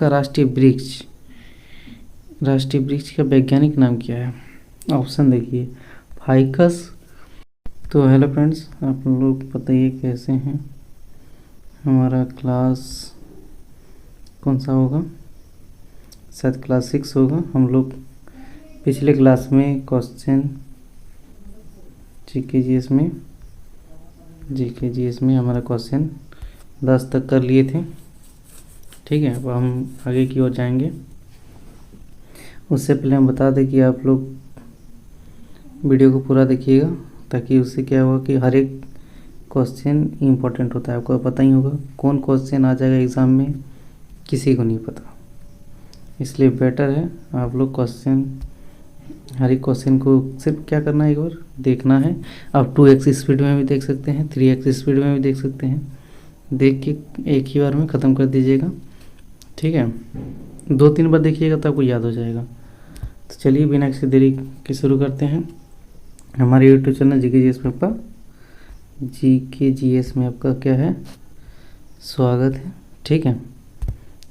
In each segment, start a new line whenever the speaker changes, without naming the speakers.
का राष्ट्रीय वृक्ष का वैज्ञानिक नाम क्या है? ऑप्शन देखिए, फाइकस। तो हेलो फ्रेंड्स, आप लोग बताइए कैसे हैं। हमारा क्लास कौन सा होगा? शायद क्लास 6 होगा। हम लोग पिछले क्लास में क्वेश्चन जीके जीएस में हमारा क्वेश्चन 10 तक कर लिए थे। ठीक है, अब हम आगे की ओर जाएंगे। उससे पहले हम बता दें कि आप लोग वीडियो को पूरा देखिएगा, ताकि उससे क्या होगा कि हर एक क्वेश्चन इम्पोर्टेंट होता है। आपको पता ही होगा कौन क्वेश्चन आ जाएगा एग्ज़ाम में, किसी को नहीं पता। इसलिए बेटर है आप लोग हर एक क्वेश्चन को सिर्फ क्या करना है, एक बार देखना है। आप 2x स्पीड में भी देख सकते हैं, 3x स्पीड में भी देख सकते हैं। देख के एक ही बार में ख़त्म कर दीजिएगा। ठीक है, 2-3 बार देखिएगा तो आपको याद हो जाएगा। तो चलिए बिना किसी देरी के शुरू करते हैं। हमारे यूट्यूब चैनल जीके जीएस में आपका क्या है, स्वागत है। ठीक है,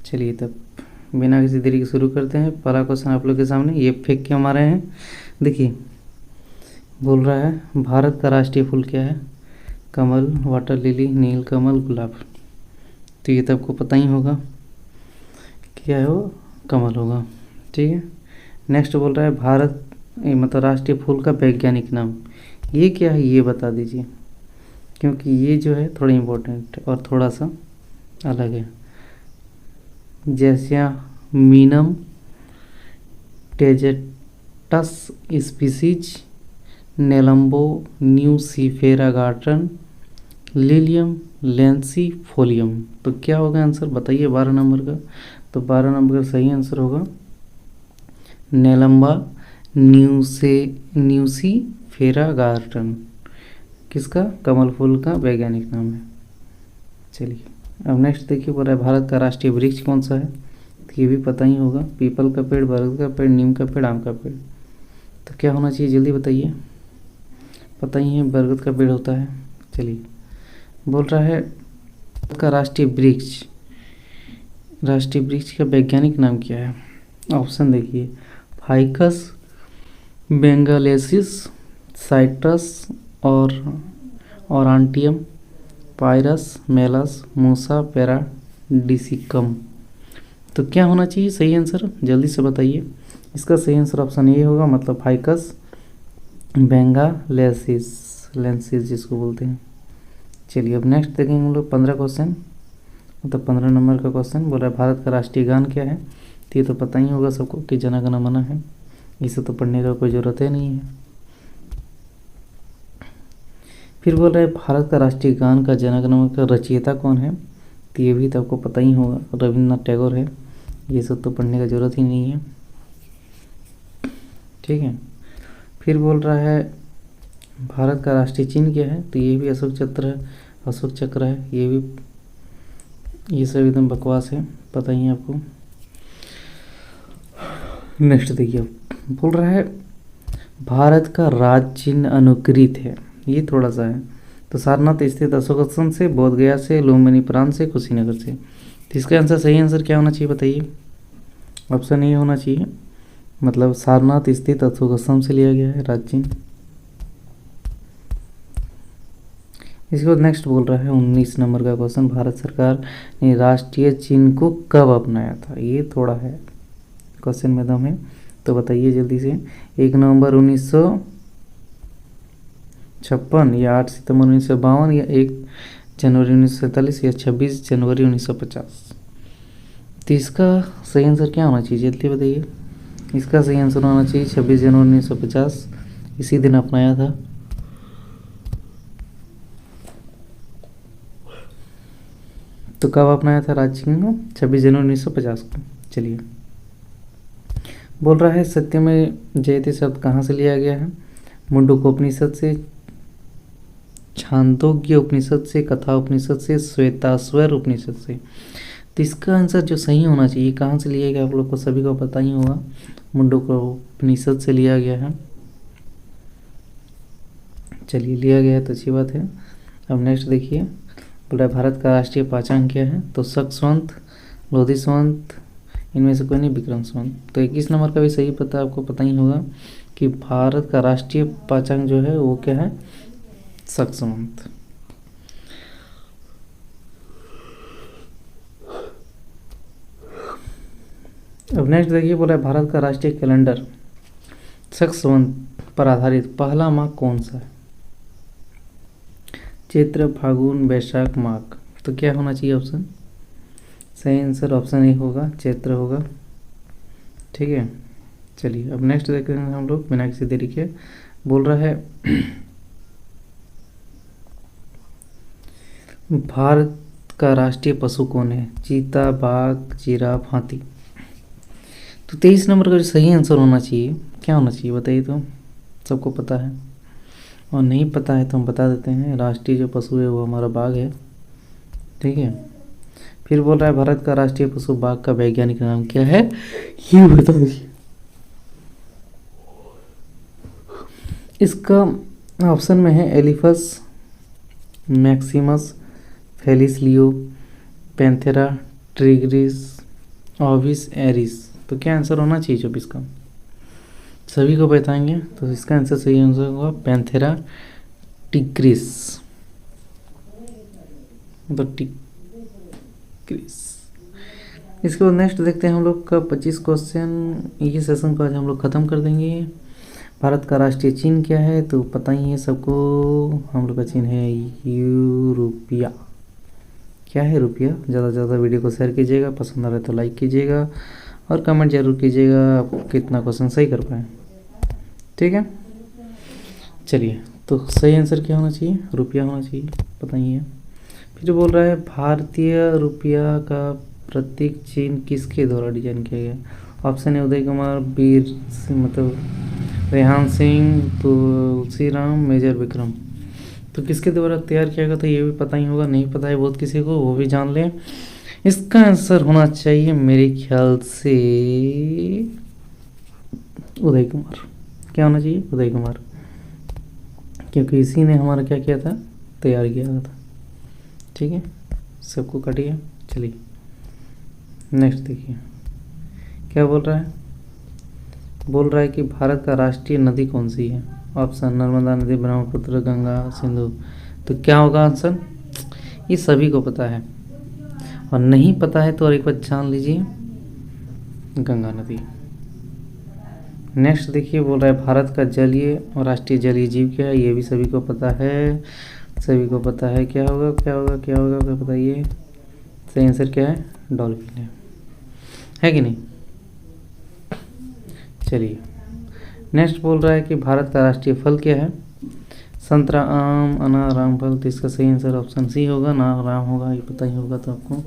चलिए तब बिना किसी देरी के शुरू करते हैं। पहला क्वेश्चन आप लोग के सामने, ये फेंक के हमारे हैं। देखिए, बोल रहा है भारत का राष्ट्रीय फूल क्या है? कमल, वाटर लिली, नील कमल, गुलाब। तो ये तो आपको पता ही होगा क्या है, वो कमल होगा। ठीक है, नेक्स्ट बोल रहा है भारत मतलब राष्ट्रीय फूल का वैज्ञानिक नाम। ये क्या है, ये बता दीजिए, क्योंकि ये जो है थोड़ा इम्पोर्टेंट और थोड़ा सा अलग है। जैस्यामिनम टेजेटस स्पीसीज, नेलम्बो न्यूसीफेरा गार्टन, लिलियम लेंसीफोलियम। तो क्या होगा आंसर बताइए 12 नंबर का? तो 12 नंबर का सही आंसर होगा नेलम्बा न्यूसीफेरा गार्टन। किसका? कमल फूल का वैज्ञानिक नाम है। चलिए अब नेक्स्ट देखिए, बोल रहा है भारत का राष्ट्रीय वृक्ष कौन सा है? तो ये भी पता ही होगा, पीपल का पेड़, बरगद का पेड़, नीम का पेड़, आम का पेड़। तो क्या होना चाहिए जल्दी बताइए। पता ही है, बरगद का पेड़ होता है। चलिए, बोल रहा है भारत का राष्ट्रीय वृक्ष का वैज्ञानिक नाम क्या है? ऑप्शन देखिए, फाइकस, बेंगालेसिस, साइट्रस और ऑरांटियम, पायरस, मेलस, मूसा पैराडिसिकम। तो क्या होना चाहिए सही आंसर, जल्दी से बताइए। इसका सही आंसर ऑप्शन ये होगा, मतलब फाइकस बेंगालेंसिस जिसको बोलते हैं। चलिए अब नेक्स्ट देखेंगे हम लोग 15 क्वेश्चन, मतलब 15 नंबर का क्वेश्चन। बोल रहा है भारत का राष्ट्रीय गान क्या है? तो ये तो पता ही होगा सबको कि जन गण मन है। इसे तो पढ़ने का कोई ज़रूरत ही नहीं है। फिर बोल रहे हैं भारत का राष्ट्रीय गान का जन गण मन का रचयिता कौन है? तो ये भी तो आपको पता ही होगा, रविन्द्रनाथ टैगोर है। ये सब तो पढ़ने का ज़रूरत ही नहीं है। ठीक है, फिर बोल रहा है भारत का राष्ट्रीय चिन्ह क्या है? तो ये भी अशोक चक्र है। ये सब एकदम बकवास है, पता ही है आपको। नेक्स्ट देखिए, बोल रहा है भारत का राज्य चिन्ह अनुकृत है। ये थोड़ा सा है। तो सारनाथ स्थित अशोक स्तंभ से, बोध गया से, लुम्बिनी प्रांत से, कुशीनगर से। तो इसका आंसर सही आंसर क्या होना चाहिए बताइए। ऑप्शन ए होना चाहिए, मतलब सारनाथ स्थित अशोक स्तंभ से लिया गया है राज्य चिन्ह। इसके बाद नेक्स्ट बोल रहा है 19 नंबर का क्वेश्चन, भारत सरकार ने राष्ट्रीय चिन्ह को कब अपनाया था? ये थोड़ा है, क्वेश्चन में दम है, तो बताइए जल्दी से। 1 नवंबर 1956 या 8 सितंबर 1952 या 1 जनवरी 1947 या 26 जनवरी 1950। तो इसका सही आंसर क्या होना चाहिए जल्दी बताइए। इसका सही आंसर होना चाहिए 26 जनवरी 1950। इसी दिन अपनाया था। तो कब अपनाया था राज्य चिन्ह को? 26 जनवरी 1950 को। चलिए, बोल रहा है सत्यमेव जयते शब्द कहाँ से लिया गया है? मुंडकोपनिषद से, छांदोग्य उपनिषद से, कथा उपनिषद से, श्वेताश्वर उपनिषद से। तो इसका आंसर जो सही होना चाहिए, कहाँ से लिया गया आप लोग को सभी को पता ही होगा, मुंडकोपनिषद से लिया गया है। चलिए, लिया गया है तो अच्छी बात है। अब नेक्स्ट देखिए, बोल रहा है भारत का राष्ट्रीय पहचान क्या है? तो शक स्वंत, लोधी स्वंत, इनमें से कोई नहीं, विक्रम संवत। तो 21 नंबर का भी सही पता, आपको पता ही होगा कि भारत का राष्ट्रीय पाचांग जो है वो क्या है, शक संवत। अब नेक्स्ट देखिए, बोला है भारत का राष्ट्रीय कैलेंडर शक संवत पर आधारित पहला माह कौन सा है? चैत्र, फागुन, वैशाख, माघ। तो क्या होना चाहिए ऑप्शन? सही आंसर ऑप्शन ए होगा, चैत्र होगा। ठीक है, चलिए अब नेक्स्ट देखते हैं हम लोग बिना किसी देरी के। बोल रहा है भारत का राष्ट्रीय पशु कौन है? चीता, बाघ, जिराफ, हाथी। तो 23 नंबर का जो सही आंसर होना चाहिए क्या होना चाहिए बताइए तो। सबको पता है, और नहीं पता है तो हम बता देते हैं। राष्ट्रीय जो पशु है वो हमारा बाघ है। ठीक है, फिर बोल रहा है भारत का राष्ट्रीय पशु बाघ का वैज्ञानिक नाम क्या है, ये बता दीजिए। इसका ऑप्शन में है एलिफस मैक्सिमस, फेलिस लियो, पैंथेरा, ट्रिग्रिस, ऑविस एरिस। तो क्या आंसर होना चाहिए 24 का? सभी को बताएंगे, तो इसका आंसर सही आंसर होगा पैंथेरा टिग्रिस, मतलब टिग्रिस। इसके बाद नेक्स्ट देखते हैं हम लोग का 25 क्वेश्चन। ये सेशन को आज हम लोग ख़त्म कर देंगे। भारत का राष्ट्रीय चिन्ह क्या है? तो पता ही है सबको, हम लोग का चिन्ह है रुपया। क्या है? रुपया। ज़्यादा से ज़्यादा वीडियो को शेयर कीजिएगा, पसंद आ रहा है तो लाइक कीजिएगा और कमेंट जरूर कीजिएगा आप कितना क्वेश्चन सही कर पाए। ठीक है, चलिए तो सही आंसर क्या होना चाहिए? रुपया होना चाहिए, पता ही है। फिर बोल रहा है भारतीय रुपया का प्रतीक चिन्ह किसके द्वारा डिजाइन किया गया? ऑप्शन है उदय कुमार, वीर मतलब रेहान सिंह, तुलसीराम, मेजर विक्रम। तो किसके द्वारा तैयार किया गया था ये भी पता ही होगा, नहीं पता है बहुत किसी को वो भी जान लें। इसका आंसर होना चाहिए मेरे ख्याल से उदय कुमार। क्या होना चाहिए? उदय कुमार, क्योंकि इसी ने हमारा क्या किया था, तैयार किया था। ठीक है, सबको काटिए। चलिए नेक्स्ट देखिए क्या बोल रहा है। बोल रहा है कि भारत का राष्ट्रीय नदी कौन सी है? ऑप्शन नर्मदा नदी, ब्रह्मपुत्र, गंगा, सिंधु। तो क्या होगा आंसर? ये सभी को पता है, और नहीं पता है तो और एक बार जान लीजिए, गंगा नदी। नेक्स्ट देखिए, बोल रहा है भारत का जलीय और राष्ट्रीय जलीय जीव क्या है? ये भी सभी को पता है, सभी को पता है। क्या होगा क्या होगा क्या होगा क्या बताइए? सही आंसर क्या है? डॉल्फिन है कि नहीं? चलिए नेक्स्ट बोल रहा है कि भारत का राष्ट्रीय फल क्या है? संतरा, आम, अनार, रामफल। तो इसका सही आंसर ऑप्शन सी होगा ना, राम होगा, ये पता ही होगा तो आपको।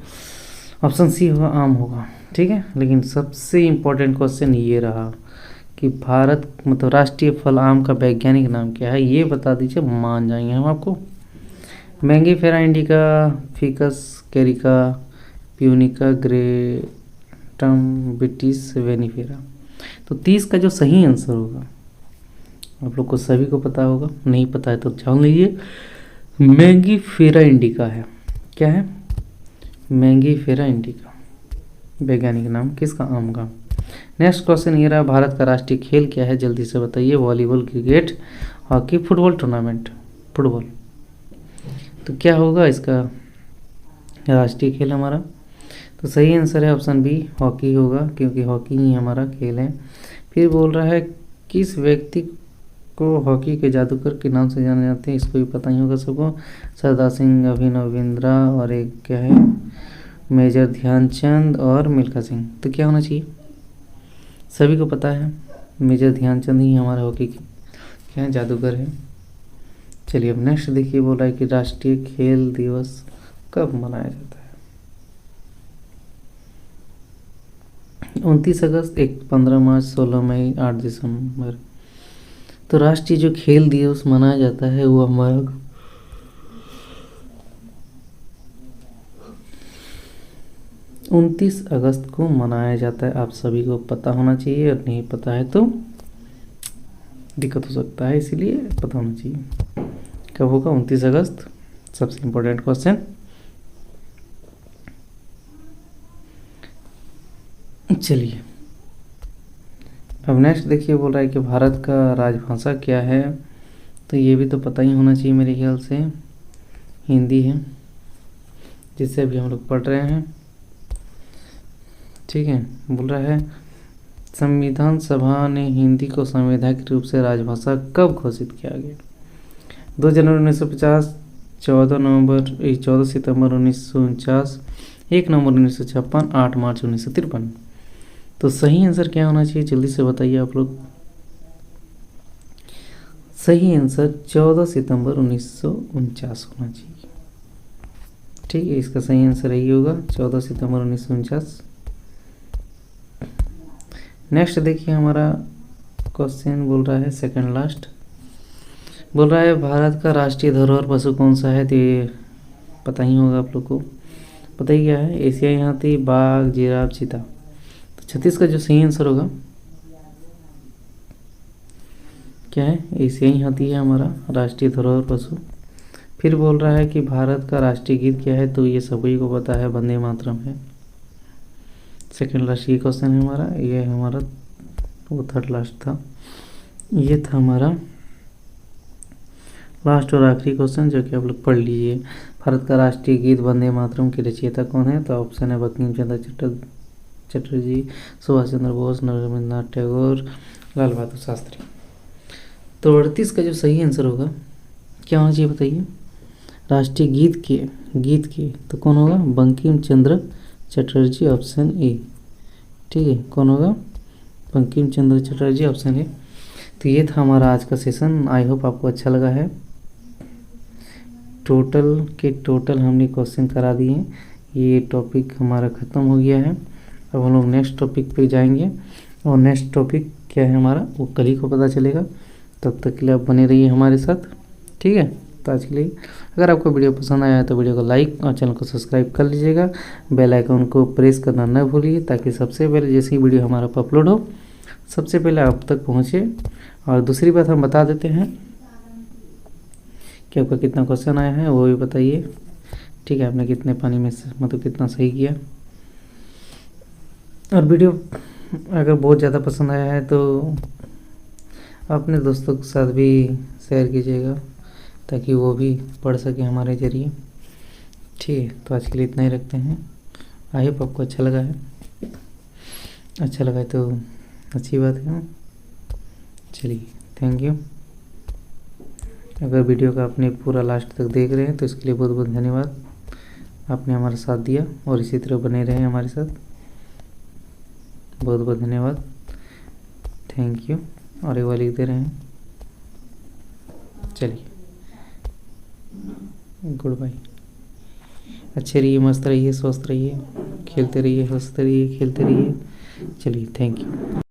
ऑप्शन सी होगा, आम होगा। ठीक है, लेकिन सबसे इम्पोर्टेंट क्वेश्चन ये रहा कि भारत मतलब राष्ट्रीय फल आम का वैज्ञानिक नाम क्या है, ये बता दीजिए, मान जाएंगे हम आपको। Mangifera indica, Ficus carica, Punica, granatum, Vitis, vinifera. तो 30 का जो सही आंसर होगा आप लोग को सभी को पता होगा, नहीं पता है तो जान लीजिए, मैंगीफेरा इंडिका है। क्या है? मैंगीफेरा इंडिका, वैज्ञानिक नाम किसका? आम का। नेक्स्ट क्वेश्चन ये रहा, भारत का राष्ट्रीय खेल क्या है? जल्दी से बताइए। Volleyball, cricket, hockey, football tournament. Football. तो क्या होगा इसका राष्ट्रीय खेल हमारा? तो सही आंसर है ऑप्शन बी, हॉकी होगा, क्योंकि हॉकी ही हमारा खेल है। फिर बोल रहा है किस व्यक्ति को हॉकी के जादूगर के नाम से जाने जाते हैं? इसको भी पता ही होगा सबको। सरदार सिंह, अभिनव बिंद्रा, और एक क्या है, मेजर ध्यानचंद और मिल्खा सिंह। तो क्या होना चाहिए? सभी को पता है, मेजर ध्यानचंद ही हमारा हॉकी के क्या है, जादूगर है। चलिए अब नेक्स्ट देखिए, बोल रहा है कि राष्ट्रीय खेल दिवस कब मनाया जाता है? 29 अगस्त, 15 मार्च, 16 मई, 8 दिसंबर। तो राष्ट्रीय जो खेल दिवस मनाया जाता है वो हमारा 29 अगस्त को मनाया जाता है। आप सभी को पता होना चाहिए, और नहीं पता है तो दिक्कत हो सकता है, इसीलिए पता होना चाहिए। कब होगा? 29 अगस्त। सबसे इम्पोर्टेंट क्वेश्चन। चलिए अब नेक्स्ट देखिए, बोल रहा है कि भारत का राजभाषा क्या है। तो ये भी तो पता ही होना चाहिए मेरे ख्याल से, हिंदी है, जिससे अभी हम लोग पढ़ रहे हैं। ठीक है, बोल रहा है संविधान सभा ने हिंदी को संवैधानिक रूप से राजभाषा कब घोषित किया गया? 2 जनवरी 1950, 14 सितंबर 1949, 1 नवंबर 1956, 8 मार्च 1953। तो सही आंसर क्या होना चाहिए, जल्दी से बताइए आप लोग। सही आंसर 14 सितंबर 1949 होना चाहिए। ठीक है, इसका सही आंसर यही होगा, 14 सितंबर 1949। नेक्स्ट देखिए, हमारा क्वेश्चन बोल रहा है सेकंड लास्ट, बोल रहा है भारत का राष्ट्रीय धरोहर पशु कौन सा है? तो ये पता ही होगा आप लोग को, पता ही क्या है, एशियाई हाथी, बाघ, जिराफ, चीता। तो 36 का जो सही आंसर होगा क्या है? एशियाई हाथी है हमारा राष्ट्रीय धरोहर पशु। फिर बोल रहा है कि भारत का राष्ट्रीय गीत क्या है? तो ये सभी को पता है, वंदे मातरम है। सेकंड लास्ट ये क्वेश्चन है हमारा, ये है हमारा, वो थर्ड लास्ट था, ये था हमारा लास्ट और आखिरी क्वेश्चन, जो कि आप लोग पढ़ लीजिए। भारत का राष्ट्रीय गीत वंदे मातरम के रचयिता कौन है? तो ऑप्शन है बंकिम चंद्र चटर्जी, सुभाष चंद्र बोस, रविंद्रनाथ टैगोर, लाल बहादुर शास्त्री। तो 38 का जो सही आंसर होगा क्या होना चाहिए बताइए? राष्ट्रीय गीत के तो कौन होगा? Bankim Chandra Chatterjee, option A. ठीक है, कौन होगा? Bankim Chandra Chatterjee, option A. तो ये था हमारा आज का सेशन, आई होप आपको अच्छा लगा है। टोटल हमने क्वेश्चन करा दिए, ये टॉपिक हमारा ख़त्म हो गया है। अब हम लोग नेक्स्ट टॉपिक पे जाएंगे, और नेक्स्ट टॉपिक क्या है हमारा वो कल ही को पता चलेगा। तब तक के लिए आप बने रहिए हमारे साथ। ठीक है, तो आज के लिए अगर आपको वीडियो पसंद आया तो वीडियो को लाइक और चैनल को सब्सक्राइब कर लीजिएगा। बेल आइकन को प्रेस करना न भूलिए, ताकि सबसे पहले जैसे ही वीडियो हमारा अपलोड हो सबसे पहले आप तक पहुँचे। और दूसरी बात हम बता देते हैं कि आपका कितना क्वेश्चन आया है वो भी बताइए। ठीक है, आपने कितने पानी में मतलब कितना सही किया। और वीडियो अगर बहुत ज़्यादा पसंद आया है तो अपने दोस्तों के साथ भी शेयर कीजिएगा, ताकि वो भी पढ़ सके हमारे ज़रिए। ठीक है, तो आज के लिए इतना ही रखते हैं। आई होप आपको अच्छा लगा है, अच्छा लगा है तो अच्छी बात है। चलिए, थैंक यू। अगर वीडियो का आपने पूरा लास्ट तक देख रहे हैं तो इसके लिए बहुत बहुत धन्यवाद। आपने हमारा साथ दिया और इसी तरह बने रहें हमारे साथ। बहुत बहुत धन्यवाद, थैंक यू। और एक बार लिख दे रहे हैं, चलिए गुड बाय। अच्छे रहिए, मस्त रहिए, स्वस्थ रहिए, खेलते रहिए, हंसते रहिए, खेलते रहिए। चलिए, थैंक यू।